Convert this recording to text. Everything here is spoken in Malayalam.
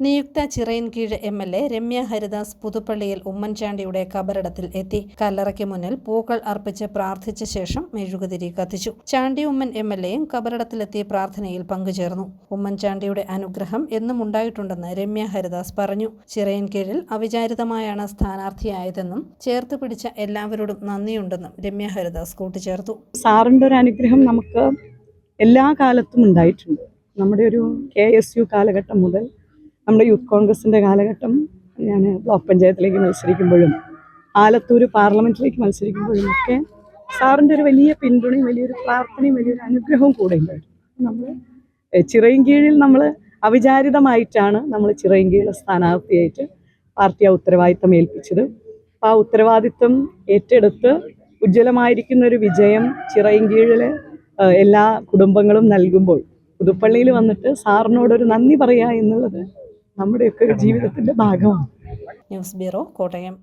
നിയുക്ത ചിറയിൻകീഴ് എം.എൽ.എ. രമ്യ ഹരിദാസ് പുതുപ്പള്ളിയിൽ ഉമ്മൻചാണ്ടിയുടെ കബറിടത്തിൽ എത്തി. കല്ലറയ്ക്ക് മുന്നിൽ പൂക്കൾ അർപ്പിച്ച് പ്രാർത്ഥിച്ച ശേഷം മെഴുകുതിരി കത്തിച്ചു. ചാണ്ടി ഉമ്മൻ എം.എൽ.എയും കബറിടത്തിലെത്തി പ്രാർത്ഥനയിൽ പങ്കുചേർന്നു. ഉമ്മൻചാണ്ടിയുടെ അനുഗ്രഹം എന്നും ഉണ്ടായിട്ടുണ്ടെന്ന് രമ്യ ഹരിദാസ് പറഞ്ഞു. ചിറയിൻകീഴിൽ അവിചാരിതമായാണ് സ്ഥാനാർത്ഥിയായതെന്നും ചേർത്ത് പിടിച്ച എല്ലാവരോടും നന്ദിയുണ്ടെന്നും രമ്യ ഹരിദാസ് കൂട്ടിച്ചേർത്തു. സാറിൻ്റെ ഒരു അനുഗ്രഹം നമുക്ക് എല്ലാ കാലത്തും ഉണ്ടായിട്ടുണ്ട്. നമ്മുടെ ഒരു KSU കാലഘട്ടം മുതൽ നമ്മുടെ യൂത്ത് കോൺഗ്രസിൻ്റെ കാലഘട്ടം, ഞാൻ ബ്ലോക്ക് പഞ്ചായത്തിലേക്ക് മത്സരിക്കുമ്പോഴും ആലത്തൂർ പാർലമെൻറ്റിലേക്ക് മത്സരിക്കുമ്പോഴും ഒക്കെ സാറിൻ്റെ ഒരു വലിയ പിന്തുണയും വലിയൊരു പ്രാർത്ഥനയും വലിയൊരു അനുഗ്രഹവും കൂടെ ഉണ്ടായിരുന്നു. നമ്മൾ ചിറയിൻകീഴിൽ നമ്മൾ അവിചാരിതമായിട്ടാണ് നമ്മൾ ചിറയിൻകീഴിലെ സ്ഥാനാർത്ഥിയായിട്ട് പാർട്ടി ആ ഉത്തരവാദിത്തം ഏൽപ്പിച്ചത്. അപ്പോൾ ആ ഉത്തരവാദിത്തം ഏറ്റെടുത്ത് ഉജ്ജ്വലമായിരിക്കുന്ന ഒരു വിജയം ചിറയിൻകീഴിലെ എല്ലാ കുടുംബങ്ങളും നൽകുമ്പോൾ പുതുപ്പള്ളിയിൽ വന്നിട്ട് സാറിനോടൊരു നന്ദി പറയുക എന്നുള്ളത് നമ്മുടെയൊക്കെ ജീവിതത്തിൻ്റെ ഭാഗമാണ്. News bureau, Kottayam.